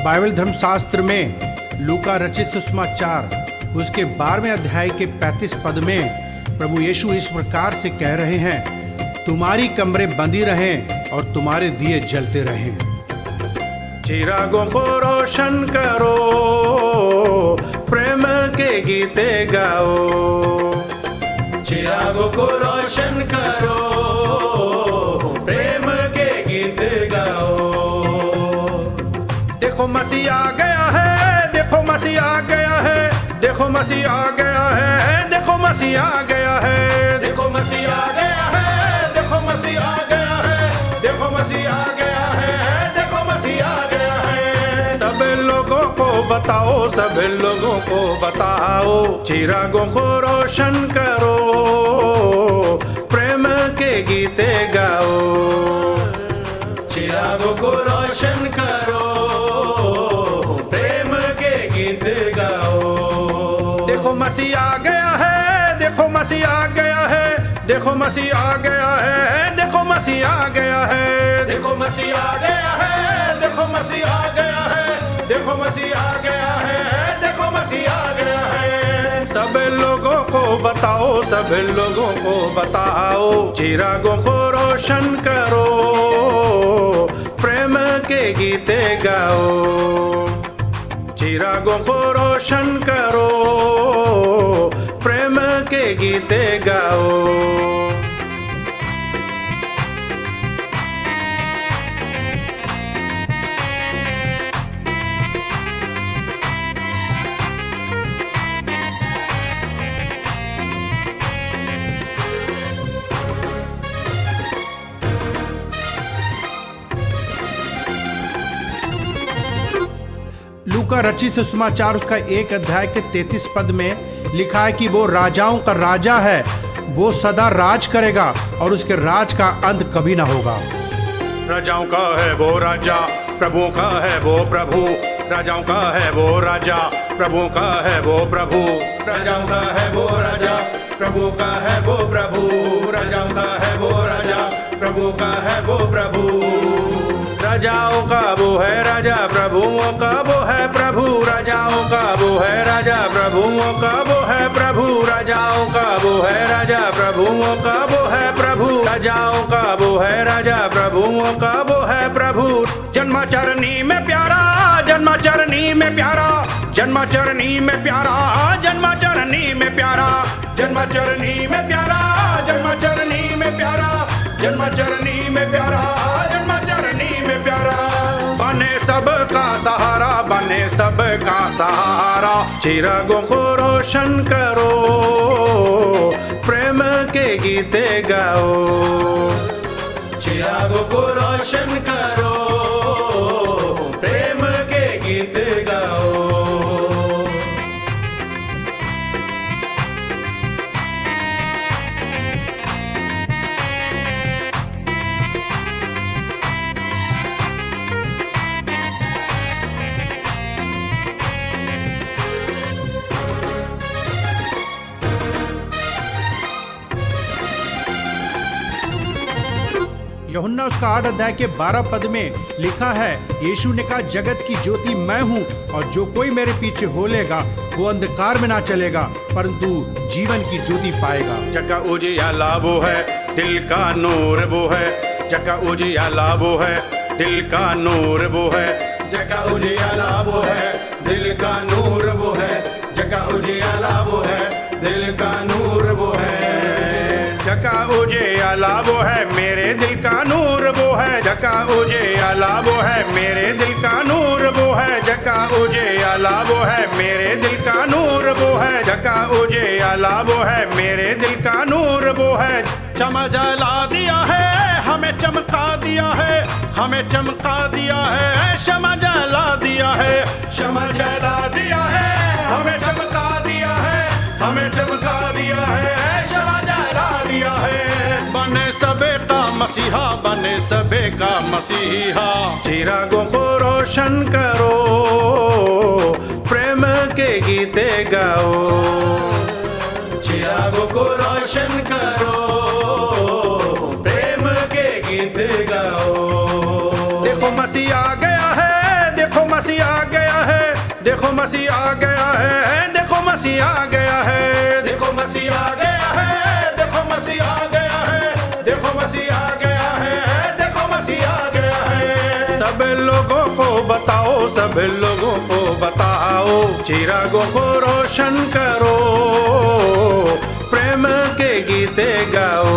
Bible धर्मशास्त्र में लूका रचित सुसमाचार उसके 12वें अध्याय के 35 पद में प्रभु यीशु इस प्रकार से कह रहे हैं, तुम्हारी कमरें बंदी रहें और तुम्हारे दिए जलते रहें। चिरागों को रोशन करो, प्रेम के गीते गाओ। चिरागों को रोशन करो, प्रेम के गीत गाओ। देखो मसीह आ गया है, देखो मसीह आ गया है, देखो मसीह आ गया है, देखो मसीह आ गया है, देखो मसीह आ गया है, देखो मसीह आ गया है, देखो मसीह आ गया है, देखो मसीह आ गया है। सब लोगों को बताओ, सब लोगों को बताओ, चिरागों को रोशन करो, प्रेम के गीते गाओ। चिरागों को रोशन करो, प्रेम के गीत गाओ। देखो मसीह आ गया है, देखो मसीह आ गया है, देखो मसीह आ गया है, देखो मसीह आ गया है, देखो मसीह आ गया है, देखो मसीह आ गया है, देखो मसीह आ गया है, देखो मसीह आ गया है। सब लोगों को बताओ, सब लोगों को बताओ, चिरागों को रोशन करो, प्रेम के गीते गाओ। चिरागों को रोशन करो, प्रेम के गीते गाओ। लूका रचित सुसमाचार उसका 1 अध्याय के 33 पद में लिखा है कि वो राजाओं का राजा है, वो सदा राज करेगा और उसके राज का अंत कभी ना होगा। राजाओं का है वो राजा, प्रभुओं का है वो प्रभु, राजाओं का है वो राजा, प्रभुओं का है वो प्रभु, राजाओं का है वो राजा, प्रभु का है वो प्रभु, राजाओं का है वो राजा, प्रभु का है वो प्रभु। राजाओं का वो है राजा, प्रभुओं का वो है प्रभु, राजाओं का वो है राजा, प्रभुओं का वो है प्रभु, राजाओं का वो है राजा, प्रभुओं का वो है प्रभु, राजाओं का वो है राजा, प्रभुओं का वो है प्रभु। जन्माचरणी में प्यारा, जन्माचरणी में प्यारा, जन्माचरणी में प्यारा, जन्माचरणी में प्यारा, जन्माचरणी में प्यारा, जन्माचरणी में प्यारा, जन्माचरणी में प्यारा, जन्माचरणी में प्यारा। बने सबका सहारा, बने सबका सहारा, चिरागों को रोशन करो, प्रेम के गीते गाओ। चिरागों को रोशन करो, प्रेम के गीत गाओ। यूहन्ना उसका 8 अध्याय के 12 पद में लिखा है, यीशु ने कहा, जगत की ज्योति मैं हूँ और जो कोई मेरे पीछे होलेगा वो अंधकार में ना चलेगा परंतु जीवन की ज्योति पाएगा। जका उजियाला वो है, दिल का नूर वो है, जका उजियाला वो है, दिल का नूर वो है, जका उजियाला वो है, दिल का नूर वो है, जका उजियाला वो है, दिल का नूर वो है। जका उजियाला वो है, मेरे दिल का नूर वो है, जका उजियाला वो है, मेरे दिल का नूर वो है, जका उजियाला वो है, मेरे दिल का नूर वो है, जका उजियाला वो है, मेरे दिल का नूर वो है। चमक जला दिया है, हमें चमका दिया है, हमें चमका दिया है, शमा जला दिया है, शमा जला दिया है, हमें चमका दिया है, हमें चमका दिया है, शमा जला दिया है। बने सबे का मसीहा, बने सबे का मसीहा, चिरागों को रोशन करो, प्रेम के गीते गाओ। चिरागों को रोशन करो, प्रेम के गीत गाओ। देखो मसीह आ गया है, देखो मसीह आ मसीह आ गया है, देखो मसीह आ गया है, देखो मसीह आ गया है, देखो मसीह आ गया है, देखो मसीह आ गया है, देखो मसीह आ गया है। सब लोगों को बताओ, सब लोगों को बताओ, चिरागों को रोशन करो, प्रेम के गीते गाओ,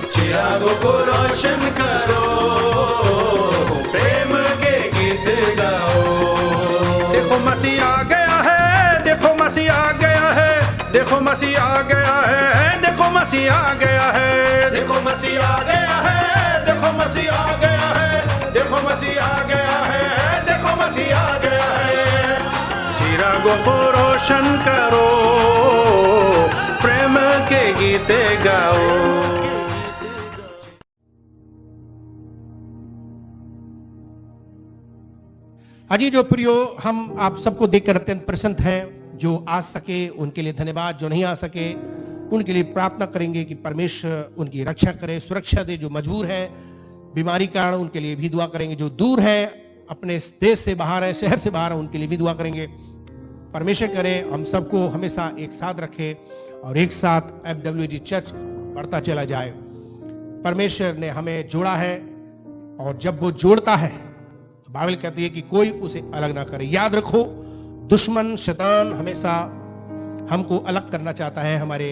चिरागों को रोशन करो, प्रेम के गीत गाओ। देखो मसीह आ गया है, देखो मसीह आ गया है, देखो मसीह आ गया है, देखो मसीह आ गया है, देखो मसीह आ गया है, देखो मसीह आ गया है, देखो मसीह आ गया है, देखो मसीह आ गया है। चिरागों को रोशन करो, प्रेम के गीते गाओ। अजी जो प्रियो, हम आप सबको देखकर अत्यंत प्रसन्न हैं। जो आ सके उनके लिए धन्यवाद, जो नहीं आ सके उनके लिए प्रार्थना करेंगे कि परमेश्वर उनकी रक्षा करे, सुरक्षा दे। जो मजबूर है बीमारी कारण उनके लिए भी दुआ करेंगे। जो दूर है, अपने देश से बाहर है, शहर से बाहर है, उनके लिए भी दुआ करेंगे। परमेश्वर करे हम सबको हमेशा एक साथ रखे और एक साथ FWG चर्च बढ़ता चला जाए। परमेश्वर ने हमें जोड़ा है और जब वो जोड़ता है, बाइबल कहती है कि कोई उसे अलग ना करे। याद रखो, दुश्मन शैतान हमेशा हमको अलग करना चाहता है हमारे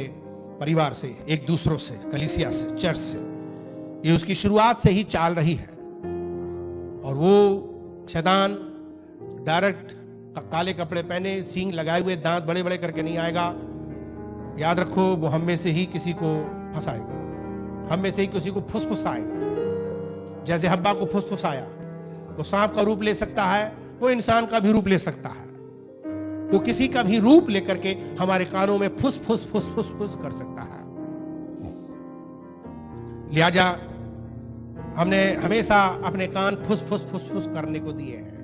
परिवार से, एक दूसरों से, कलीसिया से, चर्च से। ये उसकी शुरुआत से ही चाल रही है और वो शैतान डायरेक्ट काले कपड़े पहने, सींग लगाए हुए, दांत बड़े बड़े करके नहीं आएगा। याद रखो, वो हम में से ही किसी को फंसाएगा, हम में से ही किसी को फुसफुसाएगा। जैसे हब्बा को फुसफुसाया, वो सांप का रूप ले सकता है, वो इंसान का भी रूप ले सकता है, वो किसी का भी रूप लेकर के हमारे कानों में फुस फुस फुस फुस फुस कर सकता है। लिहाजा हमने हमेशा अपने कान फुस फुस फुस फुस करने को दिए हैं,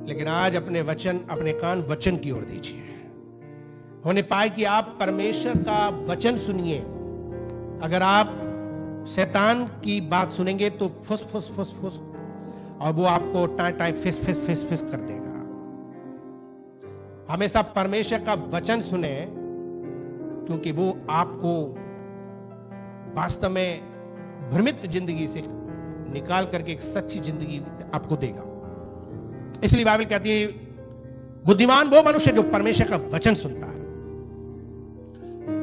लेकिन आज अपने वचन, अपने कान वचन की ओर दीजिए। होने पाए कि आप परमेश्वर का वचन सुनिए। अगर आप शैतान की बात सुनेंगे तो फुस फुस फुस फुस, और वो आपको टाइ टाइ फिस फिस फिस फिस कर देगा। हमेशा परमेश्वर का वचन सुने, क्योंकि वो आपको वास्तव में भ्रमित जिंदगी से निकाल करके एक सच्ची जिंदगी आपको देगा। इसलिए बाइबल कहती है, बुद्धिमान वो मनुष्य जो परमेश्वर का वचन सुनता है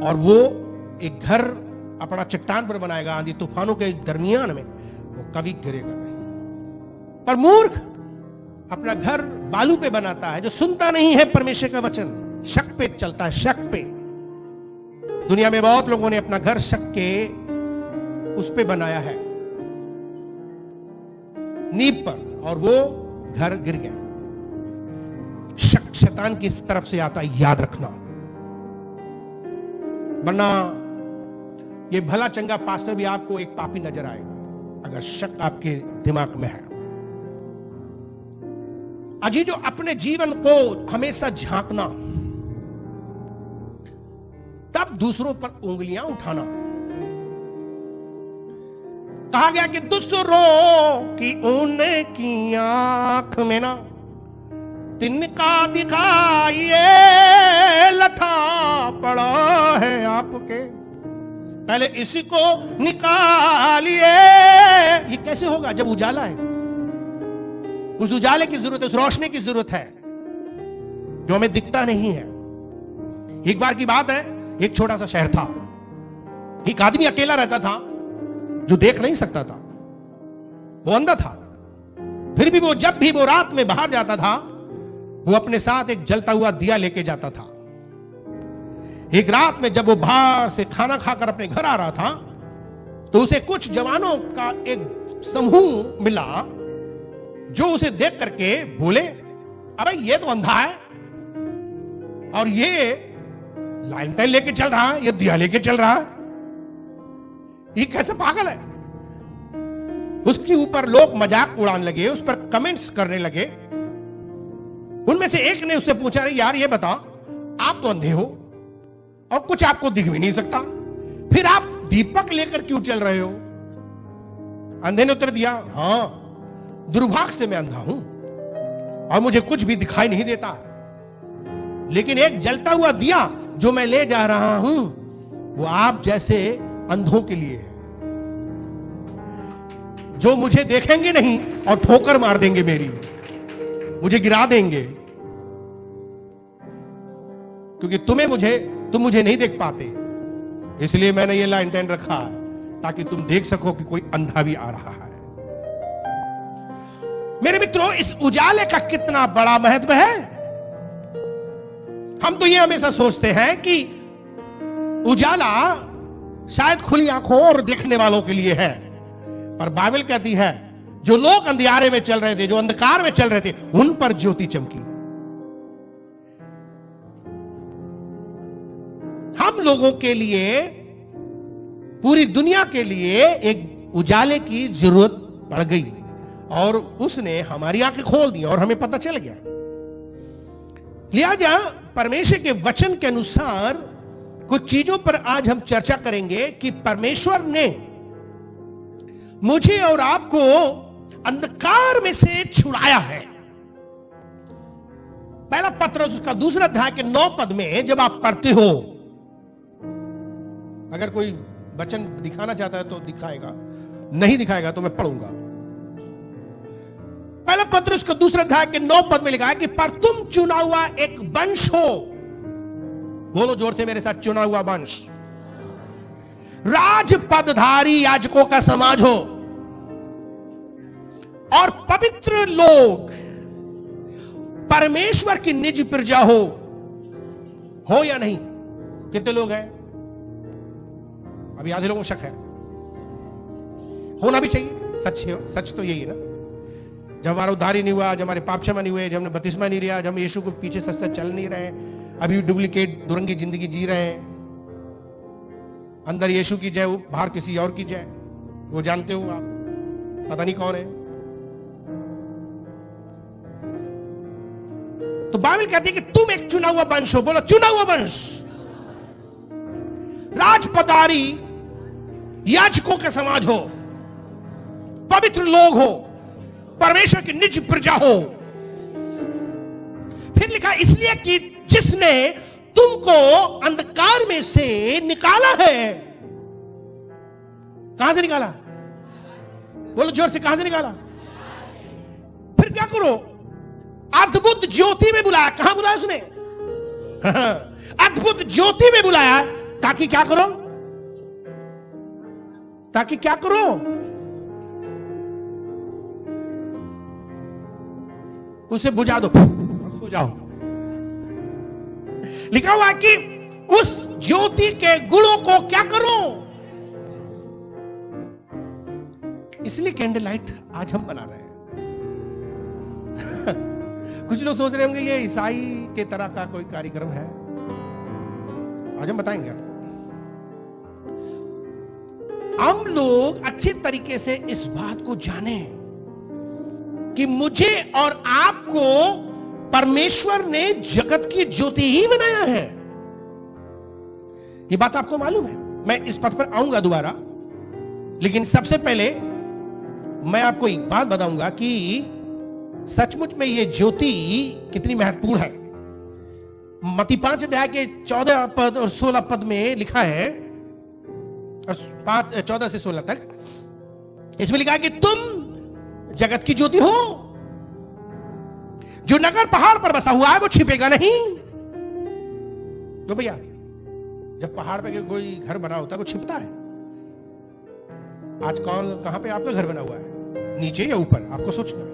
और वो एक घर अपना चट्टान पर बनाएगा, आंधी तूफानों के दरमियान में वो कभी गिरेगा नहीं। पर मूर्ख अपना घर बालू पे बनाता है, जो सुनता नहीं है परमेश्वर का वचन, शक पे चलता है, शक पे। दुनिया में बहुत लोगों ने अपना घर शक के उस पे बनाया है, नींव पर, और वो घर गिर गया। शक शैतान की तरफ से आता है, याद रखना। वरना ये भला चंगा पास्टर भी आपको एक पापी नजर आएगा अगर शक आपके दिमाग में है। अजी जो अपने जीवन को हमेशा झांकना, तब दूसरों पर उंगलियां उठाना। कहा गया कि दूसरों की उनकी आंख में ना तिनका दिखाइए, लठा पड़ा है आपके, पहले इसी को निकालिए। ये कैसे होगा जब उजाला है? उस उजाले की जरूरत है, उस रोशनी की जरूरत है जो हमें दिखता नहीं है। एक बार की बात है, एक छोटा सा शहर था, एक आदमी अकेला रहता था जो देख नहीं सकता था, वो अंधा था। फिर भी वो जब भी वो रात में बाहर जाता था, वो अपने साथ एक जलता हुआ दिया लेके जाता था। एक रात में जब वो बाहर से खाना खाकर अपने घर आ रहा था, तो उसे कुछ जवानों का एक समूह मिला जो उसे देख करके बोले, अरे ये तो अंधा है और ये लालटेन लेके चल रहा है, ये दिया लेके चल रहा है, ये कैसे पागल है। उसके ऊपर लोग मजाक उड़ाने लगे, उस पर कमेंट्स करने लगे। उनमें से एक ने उससे पूछा, अरे यार ये बता, आप तो अंधे हो और कुछ आपको दिख भी नहीं सकता, फिर आप दीपक लेकर क्यों चल रहे हो? अंधे ने उत्तर दिया, हाँ दुर्भाग्य से मैं अंधा हूं, और मुझे कुछ भी दिखाई नहीं देता, लेकिन एक जलता हुआ दिया जो मैं ले जा रहा हूं वो आप जैसे अंधों के लिए है, जो मुझे देखेंगे नहीं और ठोकर मार देंगे, मेरी मुझे गिरा देंगे, क्योंकि तुम मुझे नहीं देख पाते। इसलिए मैंने ये लाइन टेन रखा है ताकि तुम देख सको कि कोई अंधा भी आ रहा है। मेरे मित्रों, इस उजाले का कितना बड़ा महत्व है। हम तो ये हमेशा सोचते हैं कि उजाला शायद खुली आंखों और देखने वालों के लिए है, पर बाइबल कहती है जो लोग अंधियारे में चल रहे थे, जो अंधकार में चल रहे थे, उन पर ज्योति चमकी। हम लोगों के लिए, पूरी दुनिया के लिए एक उजाले की जरूरत पड़ गई और उसने हमारी आंखें खोल दी और हमें पता चल गया। लिहाजा परमेश्वर के वचन के अनुसार कुछ चीजों पर आज हम चर्चा करेंगे कि परमेश्वर ने मुझे और आपको अंधकार में से छुड़ाया है। पहला पत्रस उसका 2 अध्याय के 9 पद में जब आप पढ़ते हो, अगर कोई वचन दिखाना चाहता है तो दिखाएगा, नहीं दिखाएगा तो मैं पढ़ूंगा। पहला पत्रस का 2 अध्याय के 9 पद में लिखा है कि पर तुम चुना हुआ एक वंश हो। बोलो जोर से मेरे साथ, चुना हुआ वंश। राजपदधारी याजकों का समाज हो और पवित्र लोग, परमेश्वर की निज प्रजा हो या नहीं? कितने लोग हैं? अभी आधे लोगों को शक है। होना भी चाहिए, सच तो यही है ना। जब हमारा उद्धार नहीं हुआ, जब हमारे पाप क्षमा नहीं हुए, जब हमने बपतिस्मा नहीं लिया, जब हम यीशु को पीछे सच सच चल नहीं रहे, अभी डुप्लीकेट दुरंगी जिंदगी जी रहे हैं, अंदर यीशु की जय, बाहर किसी और की जय, वो जानते हो आप, पता नहीं कौन है। तो बाइबल कहती है कि तुम एक चुना हुआ वंश हो। बोलो, चुना हुआ वंश। राजपदारी याजकों का समाज हो, पवित्र लोग हो, परमेश्वर की निज प्रजा हो। फिर लिखा इसलिए कि जिसने तुमको अंधकार में से निकाला है। कहां से निकाला? बोलो जोर से, कहां से निकाला? फिर क्या करो? अद्भुत ज्योति में बुलाया। कहां बुलाया उसने? अद्भुत ज्योति में बुलाया ताकि क्या करो? ताकि क्या करो? उसे बुझा दो, सो जाओ। लिखा हुआ है कि उस ज्योति के गुणों को क्या करो? इसलिए कैंडल लाइट आज हम बना रहे हैं। कुछ लोग सोच रहे होंगे ये ईसाई के तरह का कोई कार्यक्रम है, आज हम बताएंगे। हम लोग अच्छे तरीके से इस बात को जाने कि मुझे और आपको परमेश्वर ने जगत की ज्योति ही बनाया है। ये बात आपको मालूम है। मैं इस पथ पर आऊंगा दोबारा, लेकिन सबसे पहले मैं आपको एक बात बताऊंगा कि सचमुच में ये ज्योति कितनी महत्वपूर्ण है। मत्ती 5 अध्याय के 14 पद और 16 पद में लिखा है, 14 से 16 तक, इसमें लिखा है कि तुम जगत की ज्योति हो। जो नगर पहाड़ पर बसा हुआ है वो छिपेगा नहीं। तो भैया, जब पहाड़ पे कोई घर बना होता है वो छिपता है। आज कहां पे आपका घर बना हुआ है? नीचे या ऊपर? आपको सोचना है।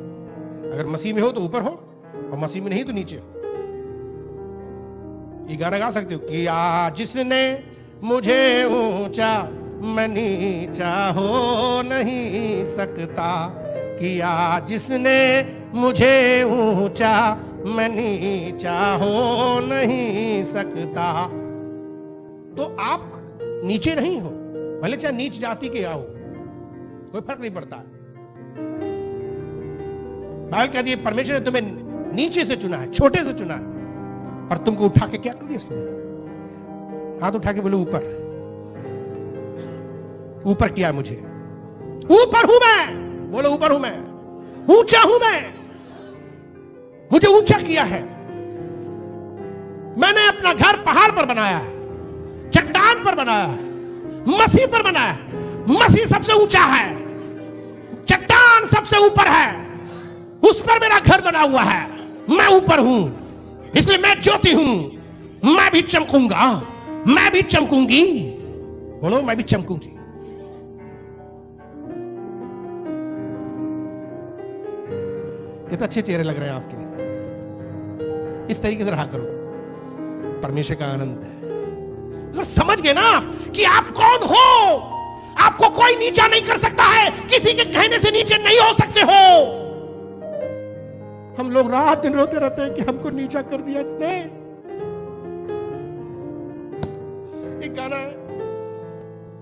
अगर मसीह में हो तो ऊपर हो, और मसीह में नहीं तो नीचे हो। ये गाना गा सकते हो कि आज जिसने मुझे ऊंचा मैं नीचा हो नहीं सकता, किया जिसने मुझे ऊंचा मैं नीचा हो नहीं सकता। तो आप नीचे नहीं हो, भले चाहे नीच जाति के आओ, कोई फर्क नहीं पड़ता। बाइबल कहती है परमेश्वर ने तुम्हें नीचे से चुना है, छोटे से चुना है, और तुमको उठा के क्या कर दिया उसने? हाथ उठा के बोलो ऊपर। ऊपर किया मुझे, ऊपर हूं मैं। बोलो ऊपर हूं मैं, ऊंचा हूं मैं, मुझे ऊंचा किया है। मैंने अपना घर पहाड़ पर बनाया है, चट्टान पर बनाया है, मसीह पर बनाया है। मसीह सबसे ऊंचा है, चट्टान सबसे ऊपर है, उस पर मेरा घर बना हुआ है। मैं ऊपर हूं, इसलिए मैं ज्योति हूं। मैं भी चमकूंगा, मैं भी चमकूंगी। बोलो, मैं भी चमकूंगी। कितने अच्छे चेहरे लग रहे हैं आपके। इस तरीके से रहा करो, परमेश्वर का आनंद है। अगर समझ गए ना कि आप कौन हो, आपको कोई नीचा नहीं कर सकता है, किसी के कहने से नीचे नहीं हो सकते हो। हम लोग रात दिन रोते रहते हैं कि हमको नीचा कर दिया इसने। एक गाना है,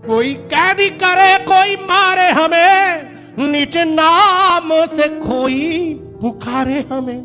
कोई कैदी करे कोई मारे हमें, नीचे नाम से कोई पुकारे हमें।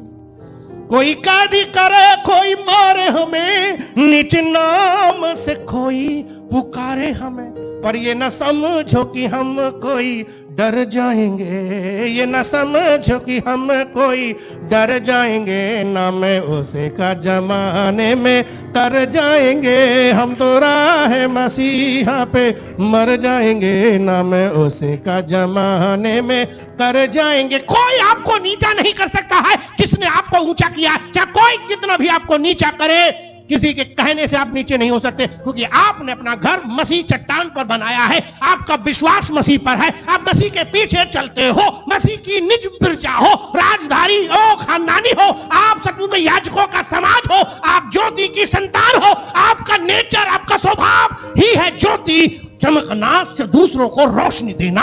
कोई कैदी करे कोई मारे हमें, नीचे नाम से कोई पुकारे हमें। पर ये न समझो कि हम कोई डर जाएंगे, ये न समझो कि हम कोई डर जाएंगे। नाम उसे का जमाने में तर जाएंगे, हम तो राह मसीहा पे मर जाएंगे। नाम उसे का जमाने में तर जाएंगे। कोई आपको नीचा नहीं कर सकता है, किसने आपको ऊंचा किया। चाहे कोई कितना भी आपको नीचा करे, किसी के कहने से आप नीचे नहीं हो सकते, क्योंकि आपने अपना घर मसीह चट्टान पर बनाया है। आपका विश्वास मसीह पर है, आप मसीह के पीछे चलते हो। मसीह की निज प्रजा हो, राजधानी हो, खानदानी हो, आप सचमुच में याजकों का समाज हो, आप ज्योति की संतान हो। आपका नेचर, आपका स्वभाव ही है ज्योति, चमकना, दूसरों को रोशनी देना।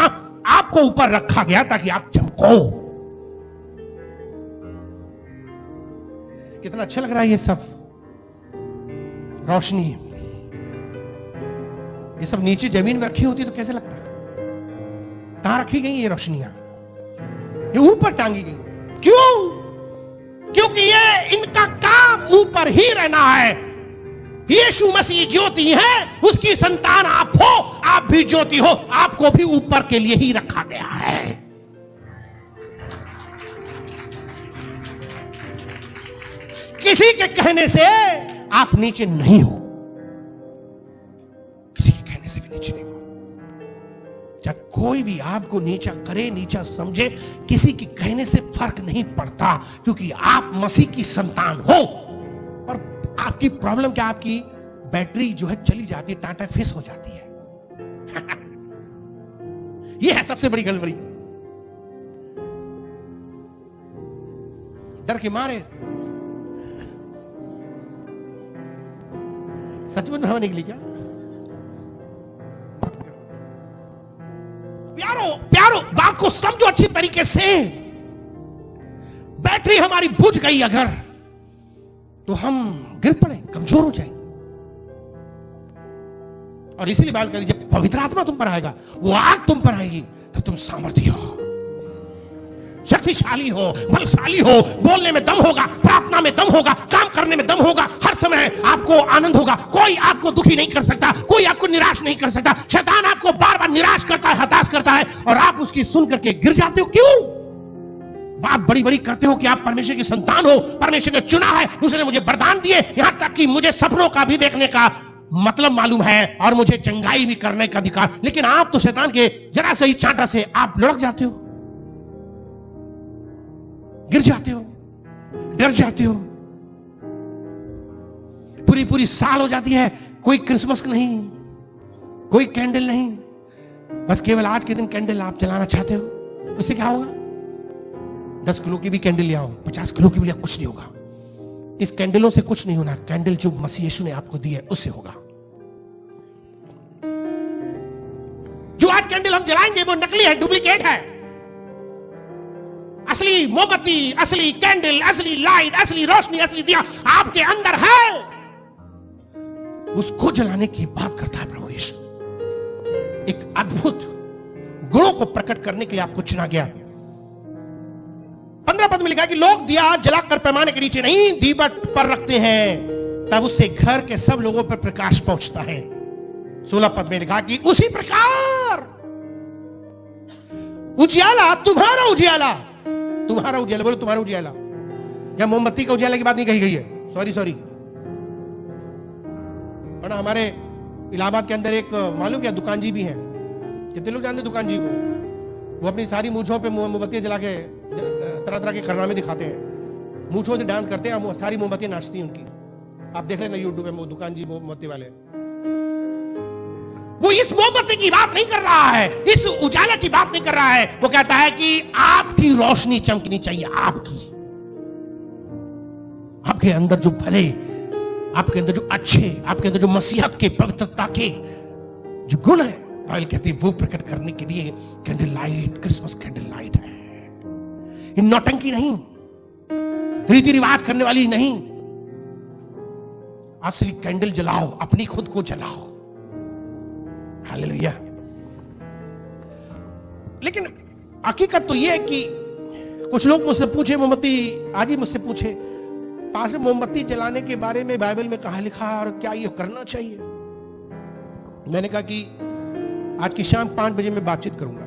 आपको ऊपर रखा गया ताकि आप चमको। कितना अच्छा लग रहा है ये सब रोशनी। ये सब नीचे जमीन में रखी होती तो कैसे लगता? कहां रखी गई ये रोशनियां? ये ऊपर टांगी गई। क्यों? क्योंकि ये इनका काम ऊपर ही रहना है। यीशु मसीह ज्योति है, उसकी संतान आप हो, आप भी ज्योति हो। आपको भी ऊपर के लिए ही रखा गया है। किसी के कहने से आप नीचे नहीं हो, किसी के कहने से भी नीचे नहीं हो। चाहे कोई भी आपको नीचा करे, नीचा समझे, किसी के कहने से फर्क नहीं पड़ता, क्योंकि आप मसीह की संतान हो। पर आपकी प्रॉब्लम क्या? आपकी बैटरी जो है चली जाती है, टाटा फेस हो जाती है। यह है सबसे बड़ी गड़बड़ी। डर के मारे सचमुच में हवा निकली क्या? प्यारो प्यारो, बात को समझो अच्छी तरीके से। बैटरी हमारी बुझ गई अगर, तो हम गिर पड़े, कमजोर हो जाएंगे। और इसीलिए बात करी, जब पवित्र आत्मा तुम पर आएगा, वो आग तुम पर आएगी, तब तुम सामर्थ्य हो, शक्तिशाली हो, बलशाली हो। बोलने में दम होगा, प्रार्थना में दम होगा, काम करने में दम होगा। हर समय आपको आनंद होगा। कोई आपको दुखी नहीं कर सकता, कोई आपको निराश नहीं कर सकता। शैतान आपको बार बार निराश करता है, हताश करता है, और आप उसकी सुन करके गिर जाते हो। क्यों? बात बड़ी बड़ी करते हो कि आप परमेश्वर की संतान हो, परमेश्वर ने चुना है, उसने मुझे वरदान दिए, यहां तक कि मुझे सपनों का भी देखने का मतलब मालूम है, और मुझे चंगाई भी करने का अधिकार। लेकिन आप तो शैतान के जरा से ही चांटा से आप लुढ़क जाते हो, गिर जाते हो, डर जाते हो। पूरी पूरी साल हो जाती है, कोई क्रिसमस नहीं, कोई कैंडल नहीं, बस केवल आज के दिन कैंडल आप जलाना चाहते हो। उससे क्या होगा? 10 किलो की भी कैंडल ले आओ, 50 किलो की भी ले आओ, कुछ नहीं होगा। इस कैंडलों से कुछ नहीं होना। कैंडल जो मसीह यीशु ने आपको दी है, उससे होगा। जो आज कैंडल हम जलाएंगे वो नकली है, डुप्लीकेट है। असली मोमबत्ती, असली कैंडल, असली लाइट, असली रोशनी, असली दिया आपके अंदर है। उसको जलाने की बात करता है प्रभु यीशु। एक अद्भुत गुणों को प्रकट करने के लिए आपको चुना गया। 15 पद में लिखा कि लोग दिया जलाकर पैमाने के नीचे नहीं, दीपक पर रखते हैं, तब उससे घर के सब लोगों पर प्रकाश पहुंचता है। 16 पद में लिखा कि उसी प्रकार उजियाला, तुम्हारा उजियाला, तुम्हारा उजियाला, बोलो तुम्हारा उजियाला, या मोमबत्ती के उजाले की बात नहीं कही गई है, सॉरी। और ना हमारे इलाहाबाद के अंदर एक मालूम क्या दुकान जी भी हैं, कितने लोग जानते दुकान जी को? वो अपनी सारी मूंछों पे मोमबत्तियां जला के तरह तरह के कारनामे दिखाते हैं, मूंछों से डांस करते हैं, सारी मोमबत्तियां नाचती हैं उनकी। आप देख लेना यूट्यूब पे, वो दुकान जी मोमबत्ती वाले। वो इस मोमबत्ती की बात नहीं कर रहा है, इस उजाले की बात नहीं कर रहा है। वो कहता है कि आपकी रोशनी चमकनी चाहिए, आपके अंदर जो भले, आपके अंदर जो अच्छे, आपके अंदर जो मसीहत के, पवित्रता के जो गुण है, बाइबल कहती है वो प्रकट करने के लिए candle light, Christmas candle light है। ये नौटंकी नहीं, रीति रिवाज करने वाली नहीं, असली कैंडल जलाओ, अपनी खुद को जलाओ। हालेलुया। लेकिन हकीकत तो यह है कि कुछ लोग मुझसे पूछे, मोमबत्ती आज ही मुझसे पूछे, पास मोमबत्ती जलाने के बारे में बाइबल में कहां लिखा और क्या ये करना चाहिए? मैंने कहा कि आज की शाम 5 बजे मैं बातचीत करूंगा,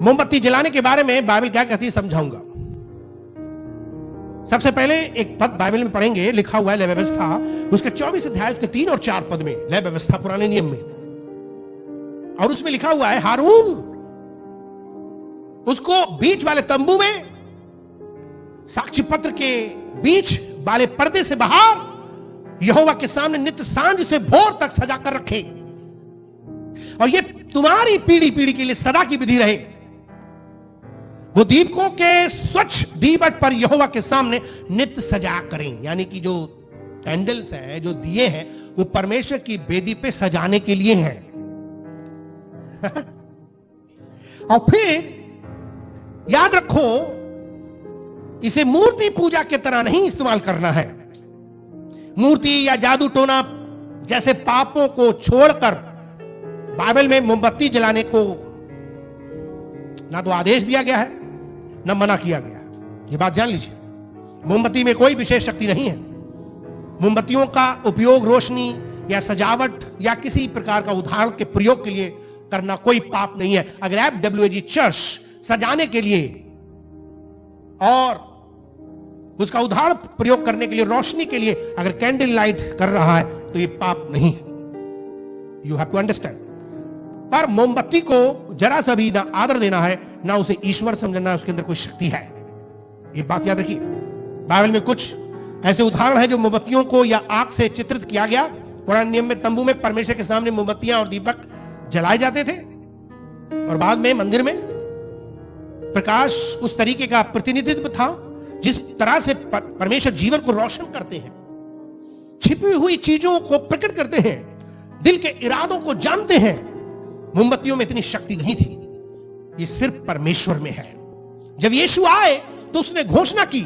मोमबत्ती जलाने के बारे में बाइबल क्या कहती है समझाऊंगा। सबसे पहले एक पद बाइबल में पढ़ेंगे, लिखा हुआ है लय व्यवस्था, उसके 24 अध्याय उसके 3 और 4 पद में, लय व्यवस्था पुराने नियम में, और उसमें लिखा हुआ है हारून उसको बीच वाले तंबू में, साक्षी पत्र के बीच वाले पर्दे से बाहर यहोवा के सामने नित्य सांझ से भोर तक सजा कर रखे, और ये तुम्हारी पीढ़ी पीढ़ी के लिए सदा की विधि रहे। वो दीपकों के स्वच्छ दीपट पर यहोवा के सामने नित्य सजा करें, यानी कि जो कैंडल्स हैं, जो दिए हैं, वो परमेश्वर की वेदी पे सजाने के लिए हैं। और फिर याद रखो, इसे मूर्ति पूजा की तरह नहीं इस्तेमाल करना है। मूर्ति या जादू टोना जैसे पापों को छोड़कर बाइबल में मोमबत्ती जलाने को ना तो आदेश दिया गया है, ना मना किया गया है। ये बात जान लीजिए, मोमबत्ती में कोई विशेष शक्ति नहीं है। मोमबत्तियों का उपयोग रोशनी या सजावट या किसी प्रकार का उदाहरण के प्रयोग के लिए करना कोई पाप नहीं है। अगर FWAG चर्च सजाने के लिए और उसका उदाहरण प्रयोग करने के लिए, रोशनी के लिए अगर कैंडल लाइट कर रहा है, तो ये पाप नहीं है। You have to understand. पर मोमबत्ती को जरा सा भी ना आदर देना है, ना उसे ईश्वर समझना, उसके अंदर कोई शक्ति है। ये बात याद रखिए। बाइबल में कुछ ऐसे उदाहरण हैं जो मोमबत्तियों को या आग से चित्रित किया गया। पुराने नियम में तंबू में परमेश्वर के सामने मोमबत्तियां और दीपक जलाए जाते थे, और बाद में मंदिर में प्रकाश उस तरीके का प्रतिनिधित्व था जिस तरह से परमेश्वर जीवन को रोशन करते हैं, छिपी हुई चीजों को प्रकट करते हैं, दिल के इरादों को जानते हैं। मोमबत्तियों में इतनी शक्ति नहीं थी, ये सिर्फ परमेश्वर में है। जब यीशु आए तो उसने घोषणा की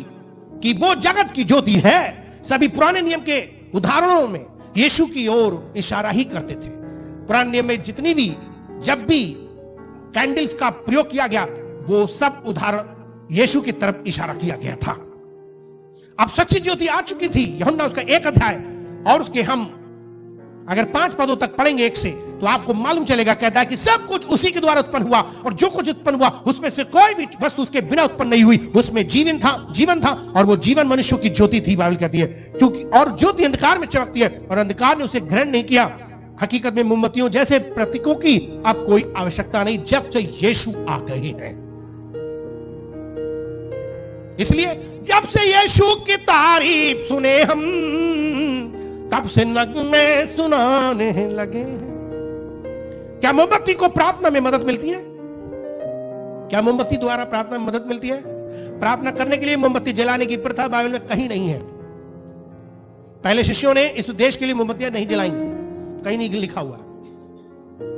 कि वो जगत की ज्योति है। सभी पुराने नियम के उदाहरणों में यीशु की ओर इशारा ही करते थे। पुराने नियम में जितनी भी, जब भी कैंडल्स का प्रयोग किया गया, वो सब उदाहरण यीशु की तरफ इशारा किया गया था। अब सच्ची ज्योति आ चुकी थी। यूहन्ना उसका 1 अध्याय और उसके हम अगर 5 पदों तक पढ़ेंगे 1 से, तो आपको मालूम चलेगा। कहता है कि सब कुछ उसी के द्वारा उत्पन्न हुआ, और जो कुछ उत्पन्न हुआ उसमें से कोई भी वस्तु उसके बिना उत्पन्न नहीं हुई। उसमें जीवन था और वो जीवन मनुष्यों की ज्योति थी, बाइबल कहती है। क्योंकि और ज्योति अंधकार में चमकती है और अंधकार ने उसे ग्रहण नहीं किया। हकीकत में मोमबत्तियों जैसे प्रतीकों की अब कोई आवश्यकता नहीं, जब से यीशु आ गए हैं। इसलिए जब से यीशु की तारीफ सुने हम, तब से नगमे सुनाने लगे हैं। क्या मोमबत्ती को प्रार्थना में मदद मिलती है? क्या मोमबत्ती द्वारा प्रार्थना में मदद मिलती है? प्रार्थना करने के लिए मोमबत्ती जलाने की प्रथा बाइबल में कहीं नहीं है। पहले शिष्यों ने इस उद्देश्य के लिए मोमबत्तियां नहीं जलाई, कहीं नहीं लिखा हुआ।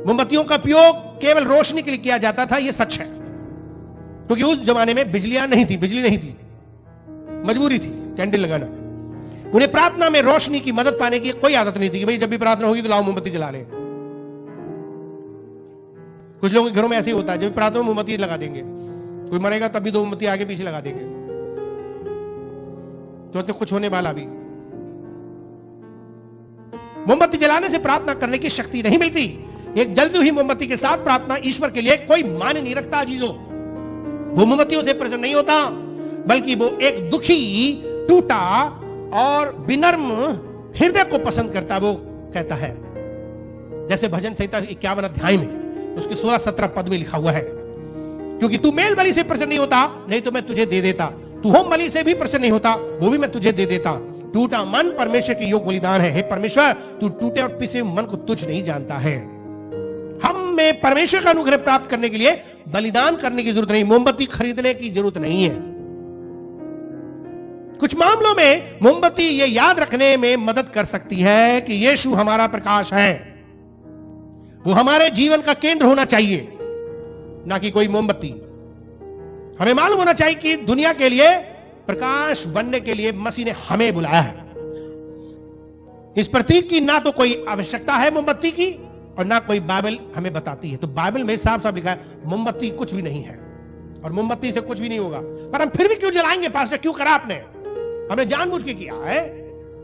मोमबत्तियों का उपयोग केवल रोशनी के लिए किया जाता था, यह सच है, क्योंकि उस जमाने में बिजली नहीं थी, मजबूरी थी कैंडल लगाना। उन्हें प्रार्थना में रोशनी की मदद पाने की कोई आदत नहीं थी कि भाई जब भी प्रार्थना होगी तो लाओ मोमबत्ती जला लें। कुछ लोगों के घरों में ऐसे ही होता है, जब भी प्रार्थना में मोमबत्ती लगा देंगे, कोई मरेगा तब भी 2 मोमबत्ती आगे पीछे लगा देंगे, तो कुछ होने वाला भी। मोमबत्ती जलाने से प्रार्थना करने की शक्ति नहीं मिलती। एक जलती हुई मोमबत्ती के साथ प्रार्थना ईश्वर के लिए कोई मान्य नहीं रखता। अजीजों, वो मोमबत्तियों से प्रसन्न नहीं होता। बल्कि वो एक दुखी, टूटा और विनम्र हृदय को पसंद करता। वो कहता है, जैसे भजन संहिता 51 अध्याय में उसके 16-17 पद में लिखा हुआ है, क्योंकि तू मेल बलि से प्रसन्न नहीं होता, नहीं तो मैं तुझे दे देता। तू होम बलि से भी प्रसन्न नहीं होता, वो भी मैं तुझे दे देता। टूटा मन परमेश्वर के योग बलिदान है। हे परमेश्वर, तू टूटे और पिसे मन को तुझ नहीं जानता है। हम में परमेश्वर का अनुग्रह प्राप्त करने के लिए बलिदान करने की जरूरत नहीं, मोमबत्ती खरीदने की जरूरत नहीं है। कुछ मामलों में मोमबत्ती ये याद रखने में मदद कर सकती है कि यीशु हमारा प्रकाश है। वो हमारे जीवन का केंद्र होना चाहिए, ना कि कोई मोमबत्ती। हमें मालूम होना चाहिए कि दुनिया के लिए प्रकाश बनने के लिए मसीह ने हमें बुलाया है। इस प्रतीक की ना तो कोई आवश्यकता है मोमबत्ती की, और ना कोई बाइबल हमें बताती है। तो बाइबल में साफ साफ लिखा है मोमबत्ती कुछ भी नहीं है और मोमबत्ती से कुछ भी नहीं होगा, पर हम फिर भी क्यों जलाएंगे? पास्टर, क्यों करा आपने? हमने जानबूझ के किया है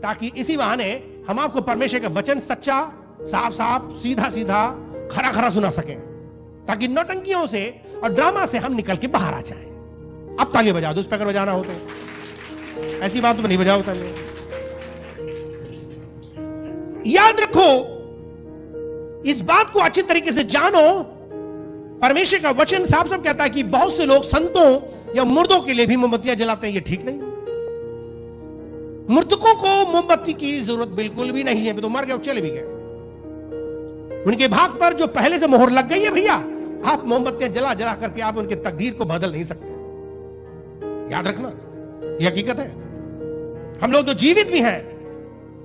ताकि इसी बहाने हम आपको परमेश्वर का वचन सच्चा, साफ साफ, सीधा सीधा, खरा खरा सुना सकें, ताकि नौटंकियों से और ड्रामा से हम निकल के बाहर आ जाएं। अब ताली बजा दो, उस पर अगर बजाना हो तो। ऐसी बात तो नहीं बजाओ ताली। याद रखो, इस बात को अच्छी तरीके से जानो, परमेश्वर का वचन साफ साफ कहता है कि बहुत से लोग संतों या मुर्दों के लिए भी मोमबत्तियां जलाते हैं। ये ठीक नहीं। मृतकों को मोमबत्ती की जरूरत बिल्कुल भी नहीं है, तो मर गए, चले भी गए। उनके भाग पर जो पहले से मोहर लग गई है भैया, आप मोमबत्तियां जला जला करके आप उनके तकदीर को बदल नहीं सकते। याद रखना, यह हकीकत है। हम लोग जो जीवित भी हैं,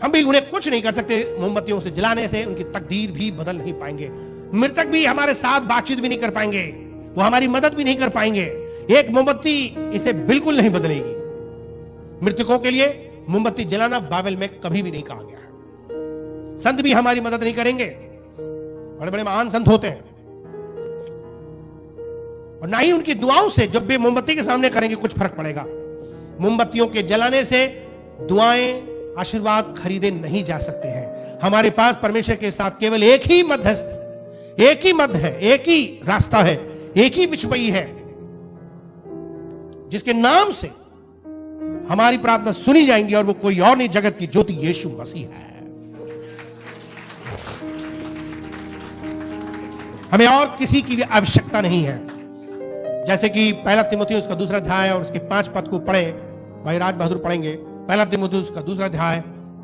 हम भी उन्हें कुछ नहीं कर सकते। मोमबत्तियों से जलाने से उनकी तकदीर भी बदल नहीं पाएंगे। मृतक भी हमारे साथ बातचीत भी नहीं कर पाएंगे, वो हमारी मदद भी नहीं कर पाएंगे। एक मोमबत्ती इसे बिल्कुल नहीं बदलेगी। मृतकों के लिए मोमबत्ती जलाना बाइबल में कभी भी नहीं कहा गया। संत भी हमारी मदद नहीं करेंगे, बड़े बड़े महान संत होते हैं, और ना ही उनकी दुआओं से जब भी मोमबत्ती के सामने करेंगे कुछ फर्क पड़ेगा। मोमबत्तियों के जलाने से दुआएं, आशीर्वाद खरीदे नहीं जा सकते हैं। हमारे पास परमेश्वर के साथ केवल एक ही मध्यस्थ, एक ही मध्य है, एक ही रास्ता है, एक ही विषमयी है, जिसके नाम से हमारी प्रार्थना सुनी जाएंगी, और वो कोई और नहीं, जगत की ज्योति यीशु मसीह है। हमें और किसी की भी आवश्यकता नहीं है। जैसे कि पहला तीमुथियुस का 2 अध्याय और उसके 5 पद को पढ़े, भाई राज बहादुर पढ़ेंगे। पहला तीमुथियुस का 2 अध्याय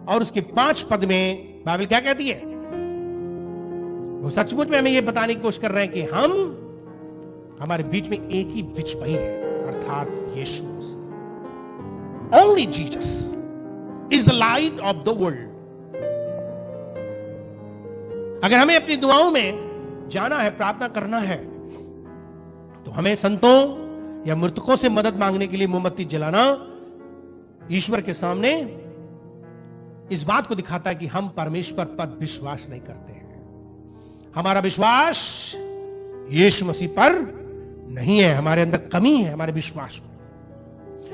और उसके 5 पद में बाइबल क्या कहती है? वो सचमुच में हमें ये बताने की कोशिश कर रहे हैं कि हम, हमारे बीच में एक ही विषमयी है, अर्थात यीशु मसीह। Only Jesus is the light of the world. अगर हमें अपनी दुआओं में जाना है, प्रार्थना करना है, तो हमें संतों या मृतकों से मदद मांगने के लिए मोमबत्ती जलाना ईश्वर के सामने इस बात को दिखाता है कि हम परमेश्वर पर विश्वास नहीं करते हैं। हमारा विश्वास यीशु मसीह पर नहीं है। हमारे अंदर कमी है, हमारे विश्वास में।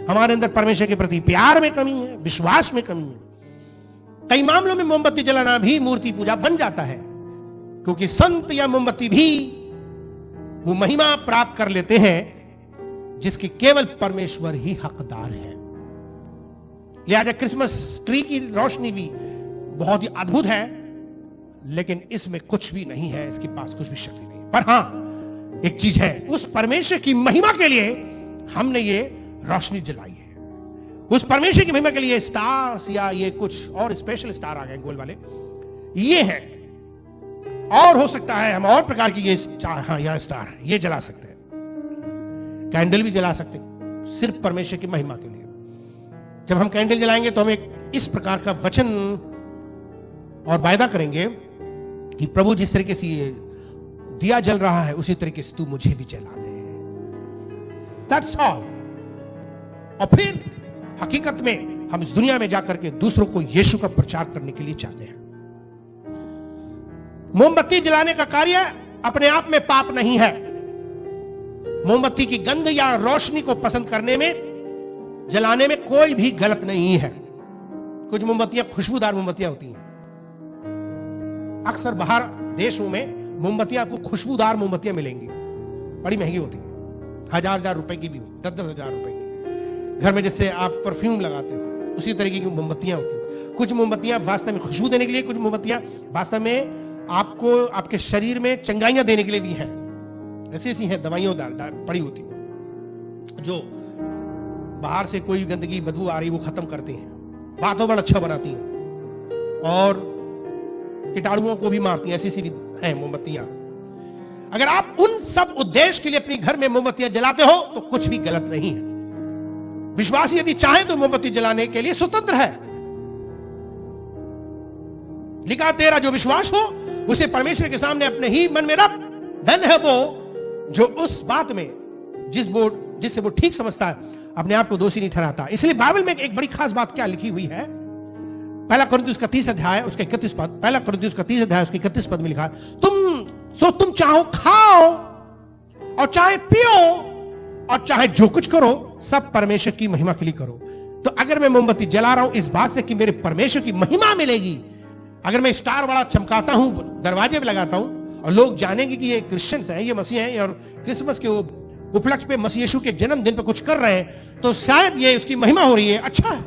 हमारे अंदर परमेश्वर के प्रति प्यार में कमी है, विश्वास में कमी है। कई मामलों में मोमबत्ती जलाना भी मूर्ति पूजा बन जाता है, क्योंकि संत या मोमबत्ती भी वो महिमा प्राप्त कर लेते हैं जिसकी केवल परमेश्वर ही हकदार है। लिहाजा क्रिसमस ट्री की रोशनी भी बहुत ही अद्भुत है, लेकिन इसमें कुछ भी नहीं है, इसके पास कुछ भी शक्ति नहीं। पर हां, एक चीज है, उस परमेश्वर की महिमा के लिए हमने ये रोशनी जलाई है। उस परमेश्वर की महिमा के लिए स्टार्स या ये कुछ और स्पेशल स्टार आ गए गोल वाले, ये है। और हो सकता है हम और प्रकार की ये हाँ यह स्टार है, ये जला सकते हैं। कैंडल भी जला सकते हैं, सिर्फ परमेश्वर की महिमा के लिए। जब हम कैंडल जलाएंगे तो हम एक इस प्रकार का वचन और वायदा करेंगे कि प्रभु जिस तरीके से ये दिया जल रहा है, उसी तरीके से तू मुझे भी जला दे। That's all। और फिर हकीकत में हम इस दुनिया में जाकर के दूसरों को यीशु का प्रचार करने के लिए चाहते हैं। मोमबत्ती जलाने का कार्य अपने आप में पाप नहीं है। मोमबत्ती की गंध या रोशनी को पसंद करने में, जलाने में कोई भी गलत नहीं है। कुछ मोमबत्तियां खुशबूदार मोमबत्तियां होती हैं। अक्सर बाहर देशों में मोमबत्तियां आपको खुशबूदार मोमबत्तियां मिलेंगी, बड़ी महंगी होती हैं, 1000 रुपए की भी, 10,000 रुपए की। घर में जैसे आप परफ्यूम लगाते हो, उसी तरीके की मोमबत्तियां होती हैं। कुछ मोमबत्तियां वास्तव में खुशबू देने के लिए, कुछ मोमबत्तियां वास्तव में आपको आपके शरीर में चंगाइयां देने के लिए भी हैं। ऐसी ऐसी हैं, दवाइयां पड़ी होती हैं जो बाहर से कोई गंदगी बदबू आ रही वो खत्म करती हैं, वातावरण अच्छा बनाती हैं और कीटाणुओं को भी मारती हैं। ऐसी ऐसी भी हैं मोमबत्तियां। अगर आप उन सब उद्देश्य के लिए अपने घर में मोमबत्तियां जलाते हो तो कुछ भी गलत नहीं है। विश्वासी यदि चाहे तो मोमबत्ती जलाने के लिए स्वतंत्र है। लिखा तेरा जो विश्वास हो उसे परमेश्वर के सामने अपने ही मन में रख। धन है वो जो उस बात में जिससे वो ठीक समझता है अपने आप को दोषी नहीं ठहराता। इसलिए बाइबल में एक बड़ी खास बात क्या लिखी हुई है, पहला कुरिन्थियों का 30 अध्याय उसका 31 पद, पहला कुरिन्थियों का 30 अध्याय उसके 31 पद में लिखा है, तुम चाहो खाओ और चाहे पियो और चाहे जो कुछ करो सब परमेश्वर की महिमा के लिए करो। तो अगर मैं मोमबत्ती जला रहा हूं इस बात से कि मेरे परमेश्वर की महिमा मिलेगी, अगर मैं स्टार बड़ा चमकाता हूं, दरवाजे पे लगाता हूं और लोग जानेंगे कि ये क्रिश्चियंस हैं, ये मसीह हैं और क्रिसमस के उपलक्ष्य पे मसीह यीशु के जन्मदिन पे कुछ कर रहे हैं, तो शायद ये उसकी महिमा हो रही है। अच्छा है,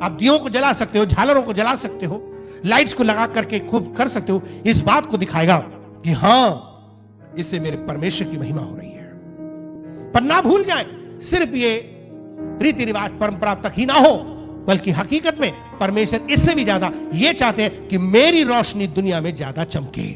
आप दियों को जला सकते हो, झालरों को जला सकते हो, लाइट्स को लगा करके खूब कर सकते हो। इस बात को दिखाएगा कि हां इससे मेरे परमेश्वर की महिमा हो रही है। पर ना भूल जाए सिर्फ ये रीति रिवाज परंपरा तक ही ना हो, बल्कि हकीकत में परमेश्वर इससे भी ज्यादा ये चाहते हैं कि मेरी रोशनी दुनिया में ज्यादा चमके।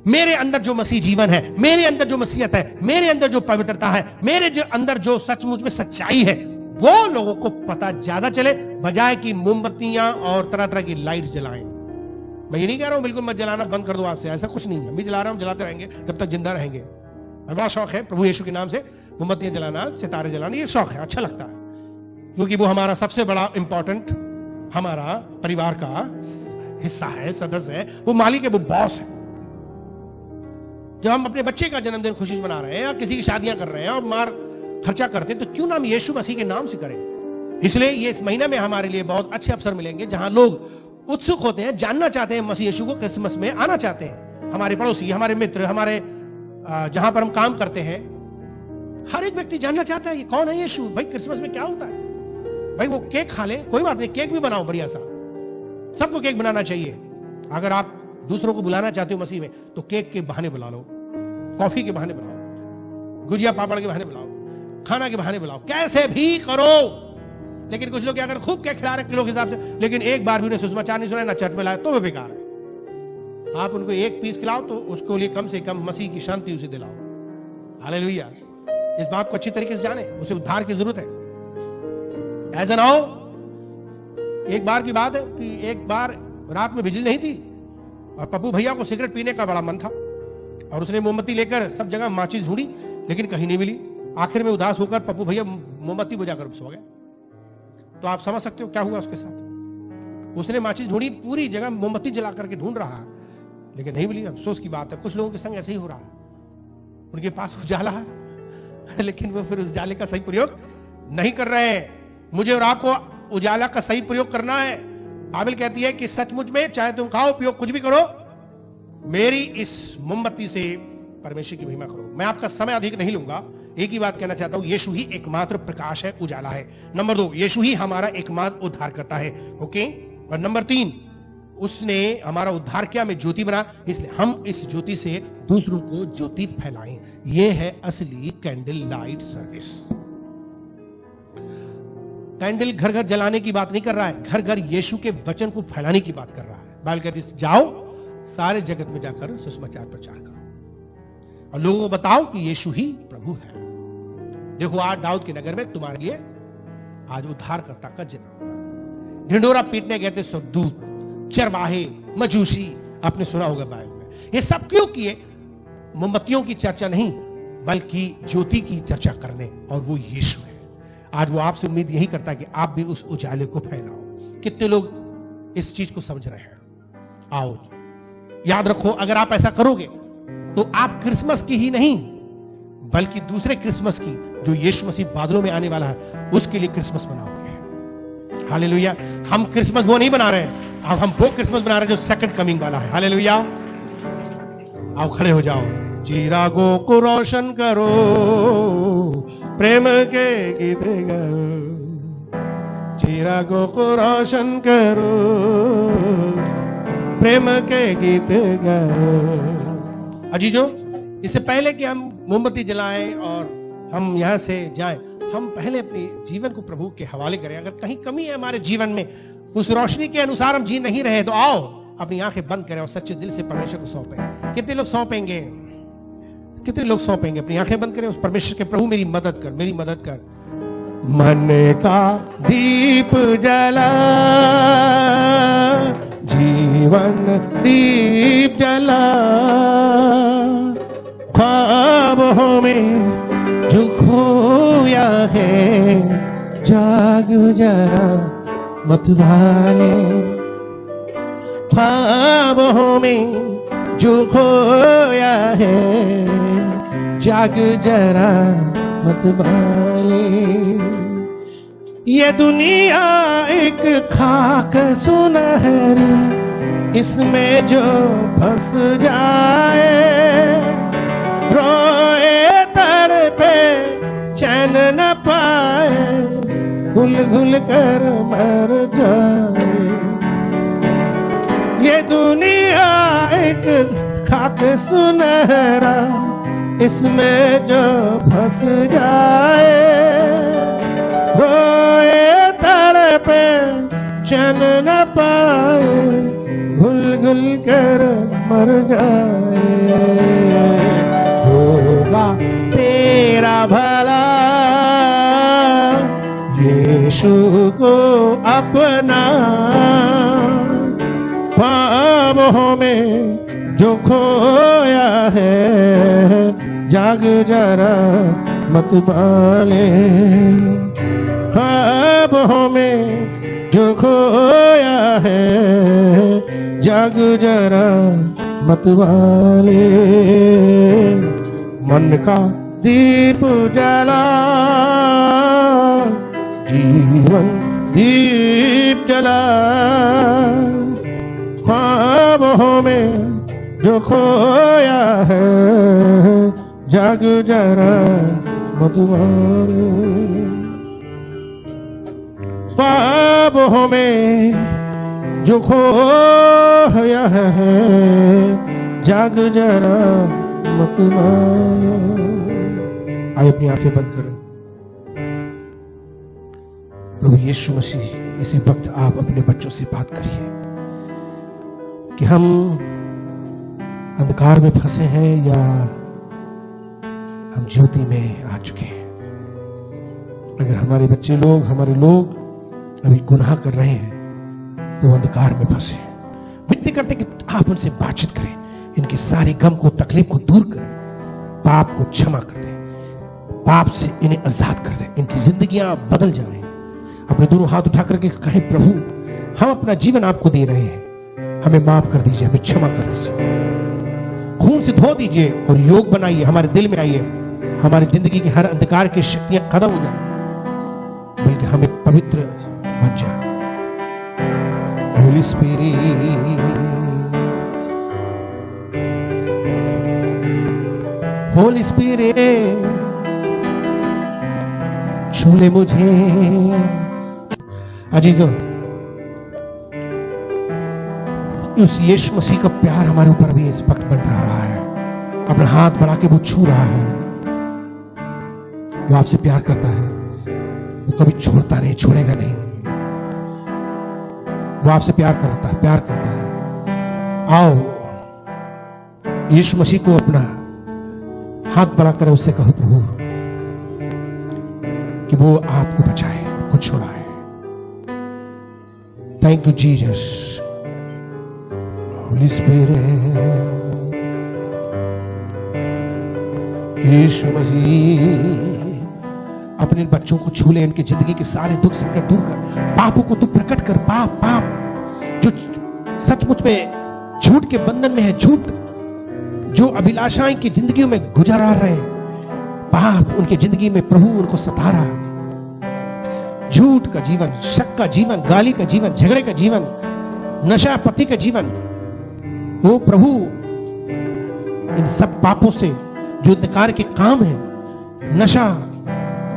मेरे अंदर जो मसीह जीवन है, मेरे अंदर जो मसीहत है, मेरे अंदर जो पवित्रता है, मेरे जो अंदर जो सचमुच में सच्चाई है, वो लोगों को पता ज्यादा चले, बजाय कि मोमबत्तियां और तरह तरह की लाइट्स जलाएं। मैं ये नहीं कह रहा हूं बिल्कुल मत जलाना, बंद कर दो आज से, ऐसा कुछ नहीं है। मैं भी जला रहा हूं, जलाते रहेंगे जब तक जिंदा रहेंगे। बड़ा शौक है प्रभु यीशु के नाम से मोमबत्तियां जलाना, सितारे जलाना, ये शौक है, अच्छा लगता है, क्योंकि वो हमारा सबसे बड़ा इंपॉर्टेंट हमारा परिवार का हिस्सा है, सदस्य है, वो मालिक है, वो बॉस है। जब हम अपने बच्चे का जन्मदिन खुशी से मना रहे हैं या किसी की शादियां कर रहे हैं और मार खर्चा करते हैं, तो क्यों ना हम यीशु मसीह के नाम से करें। इसलिए ये इस महीने में हमारे लिए बहुत अच्छे अवसर मिलेंगे जहां लोग उत्सुक होते हैं, जानना चाहते हैं मसीह यीशु को, क्रिसमस में आना चाहते हैं। हमारे पड़ोसी, हमारे मित्र, हमारे जहां पर हम काम करते हैं, हर एक व्यक्ति जानना चाहता है ये कौन है यीशु। भाई क्रिसमस में क्या होता है, भाई वो केक खा ले, कोई बात नहीं, केक भी बनाओ बढ़िया सा, सबको केक बनाना चाहिए। अगर आप दूसरों को बुलाना चाहते हो मसीह में, तो केक के बहाने बुला लो, कॉफी के बहाने बुलाओ, गुजिया पापड़ के बहाने बुलाओ, खाना के बहाने बुलाओ, कैसे भी करो। लेकिन कुछ लोग क्या कर खूब केक खिला रहे किलो के हिसाब से, लेकिन एक बार भी उन्हें सुसमाचार नहीं सुना, ना चर्च में लाए, तो वो बेकार है। आप उनको एक पीस खिलाओ तो उसको लिए कम से कम मसीह की शांति उसे दिलाओ। हालेलुया। इस बात को अच्छी तरीके से जाने, उसे उद्धार की जरूरत है। ऐसा ना हो, एक बार की बात है कि एक बार रात में बिजली नहीं थी और पप्पू भैया को सिगरेट पीने का बड़ा मन था और उसने मोमबत्ती लेकर सब जगह माचिस ढूंढी, लेकिन कहीं नहीं मिली। आखिर में उदास होकर पप्पू भैया मोमबत्ती बुझाकर सो गए। तो आप समझ सकते हो क्या हुआ उसके साथ। उसने माचिस ढूंढी, पूरी जगह मोमबत्ती जला करके ढूंढ रहा है, लेकिन नहीं मिली। अफसोस की बात है, कुछ लोगों के संग ऐसे ही हो रहा है, उनके पास उजाला है लेकिन वो फिर उस उजाले का सही प्रयोग नहीं कर रहे हैं। मुझे और आपको उजाला का सही प्रयोग करना है। बाइबल कहती है कि सचमुच में चाहे तुम खाओ पियो कुछ भी करो, मेरी इस मोमबत्ती से परमेश्वर की महिमा करो। मैं आपका समय अधिक नहीं लूंगा, एक ही बात कहना चाहता हूं, यीशु ही एकमात्र प्रकाश है, उजाला है। नंबर 2, यीशु ही हमारा एकमात्र उद्धार करता है। ओके। और नंबर 3, उसने हमारा उद्धार किया, हमें ज्योति बना, इसलिए हम इस ज्योति से दूसरों को ज्योति फैलाएं। यह है असली कैंडल लाइट सर्विस। कैंडल घर घर जलाने की बात नहीं कर रहा है, घर घर यीशु के वचन को फैलाने की बात कर रहा है। बाइबल कहती है जाओ सारे जगत में जाकर सुसमाचार प्रचार करो और लोगों को बताओ कि यीशु ही प्रभु है। देखो आज दाऊद के नगर में तुम्हारे लिए आज उद्धारकर्ता का जन्म। ढिंडोरा पीटने गए थे स्वर्गदूत, चरवाहे, मजूसी, आपने सुना होगा बाइबल में। ये सब क्यों किए? मोमबत्तियों की चर्चा नहीं, बल्कि ज्योति की चर्चा करने, और वो यीशु है। आज वो आपसे उम्मीद यही करता है कि आप भी उस उजाले को फैलाओ। कितने लोग इस चीज को समझ रहे हैं? आओ, याद रखो, अगर आप ऐसा करोगे तो आप क्रिसमस की ही नहीं बल्कि दूसरे क्रिसमस की, जो यीशु मसीह बादलों में आने वाला है, उसके लिए क्रिसमस मनाओगे। हालेलुया। हम क्रिसमस वो नहीं बना रहे हैं, अब हम वो क्रिसमस बना रहे हैं जो सेकंड कमिंग वाला है। हालेलुया। आओ खड़े हो जाओ। चिरागों को रोशन करो, प्रेम के गीत गाओ। चिरागों को रोशन करो, प्रेम के गीत गाओ। अजीजों, इससे पहले कि हम मोमबत्ती जलाएं और हम यहाँ से जाएं, हम पहले अपने जीवन को प्रभु के हवाले करें। अगर कहीं कमी है हमारे जीवन में, उस रोशनी के अनुसार हम जी नहीं रहे, तो आओ अपनी आंखें बंद करें और सच्चे दिल से परमेश्वर को सौंपें। कितने लोग सौंपेंगे? कितने लोग सौंपेंगे? अपनी आंखें बंद करें, उस परमेश्वर के प्रभु मेरी मदद कर, मेरी मदद कर। मन का दीप जला, जीवन दीप जला, ख्वाबों में जो खोया है, जाग जरा मत भाले। ख्वाबों में जो खोया है, जाग जरा मत भाले। ये दुनिया एक खाक सुनहरी, इसमें जो फंस जाए, रोए तड़पे चैन न पाए, घुल घुल कर मर जाए। ये दुनिया एक खाक सुनहरा, इसमें जो फंस जाए, रोए तड़पे चैन न पाए, घुल घुल कर मर जाए। होगा तेरा भला, यीशु को अपना, ख्वाबों में जो खोया है, जाग जरा मत बाले। ख्वाबों में जो खोया है, जाग जरा मत बाले। मन का दीप जला, जीवन दीप जला, ख्वाबों में जो खोया है, जाग जरा मत मारो। ख्वाबों में जो खोया है, जाग जरा मत मारो। आइए अपनी आंखें बंद करें। प्रभु यीशु मसीह, इसी वक्त आप अपने बच्चों से बात करिए कि हम अंधकार में फंसे हैं या हम ज्योति में आ चुके हैं। अगर हमारे बच्चे लोग, हमारे लोग अभी गुनाह कर रहे हैं तो अंधकार में फंसे। विनती करते कि आप उनसे बातचीत करें, इनकी सारी गम को, तकलीफ को दूर करें, पाप को क्षमा कर दें, पाप से इन्हें आजाद कर दें, इनकी जिंदगियां बदल जाएं। अपने दोनों हाथ उठा करके कहें, प्रभु हम अपना जीवन आपको दे रहे हैं, हमें माफ कर दीजिए, हमें क्षमा कर दीजिए, खून से धो दीजिए और योग बनाइए, हमारे दिल में आइए, हमारी जिंदगी की हर अंधकार की शक्तियां खत्म हो जाए, बल्कि हमें पवित्र बन जाए। होली स्पिरिट, होली स्पिरिट, छू ले मुझे। अजीजों, उस यीशु मसीह का प्यार हमारे ऊपर भी इस वक्त बन रहा है। अपना हाथ बढ़ा के वो छू रहा है। वो आपसे प्यार करता है, वो कभी छोड़ता नहीं, छोड़ेगा नहीं। वो आपसे प्यार करता है, प्यार करता है। आओ यीशु मसीह को अपना हाथ बढ़ाकर उससे कहो, प्रभु कि वो आपको बचाए, आपको छुड़ाए। Thank you Jesus. Holy spirit, यीशु मसीह अपने बच्चों को छू ले, इनकी जिंदगी के सारे दुख संकट दूर कर, पापों को तू प्रकट कर। पाप जो सचमुच में झूठ के बंधन में है, झूठ जो अभिलाषाएं की जिंदगी में गुजर आ रहे हैं, पाप उनकी जिंदगी में प्रभु उनको सता रहा। झूठ का जीवन, शक का जीवन, गाली का जीवन, झगड़े का जीवन, नशा पति का जीवन, वो प्रभु इन सब पापों से जो अंधकार के काम है, नशा,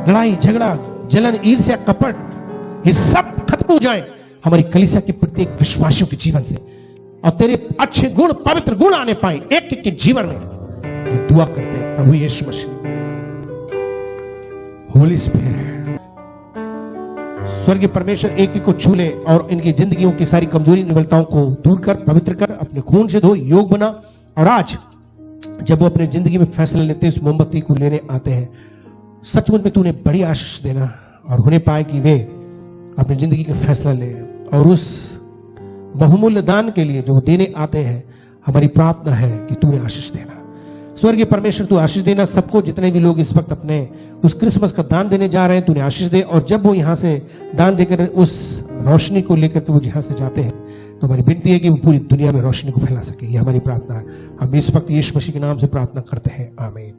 लड़ाई झगड़ा, जलन, ईर्ष्या, कपट, ये सब हो जाए हमारी कलीसिया के प्रत्येक विश्वासियों के जीवन से, और तेरे अच्छे गुण, पवित्र गुण आने पाए एक एक के जीवन में। ये दुआ करते हैं प्रभु यीशु मसीह। होली स्पिरिट, स्वर्गीय परमेश्वर एक एक को छू ले और इनकी जिंदगियों की सारी कमजोरी निबलताओं को दूर कर, पवित्र कर, अपने खून से धो, योग बना। और आज जब वो अपनी जिंदगी में फैसले लेते, इस मोमबत्ती को लेने आते हैं, सचमुच में तूने बड़ी आशीष देना और होने पाए कि वे अपनी जिंदगी का फैसला ले, और उस बहुमूल्य दान के लिए जो देने आते हैं, हमारी प्रार्थना है कि तूने आशीष देना। स्वर्गीय परमेश्वर तू आशीष देना सबको, जितने भी लोग इस वक्त अपने उस क्रिसमस का दान देने जा रहे हैं, तूने आशीष दे। और जब वो यहां से दान देकर उस रोशनी को लेकर के वो यहां से जाते हैं, तो हमारी विनती है कि वो पूरी दुनिया में रोशनी को फैला सके। ये हमारी प्रार्थना है। हम इस वक्त यीशु मसीह के नाम से प्रार्थना करते हैं, आमीन।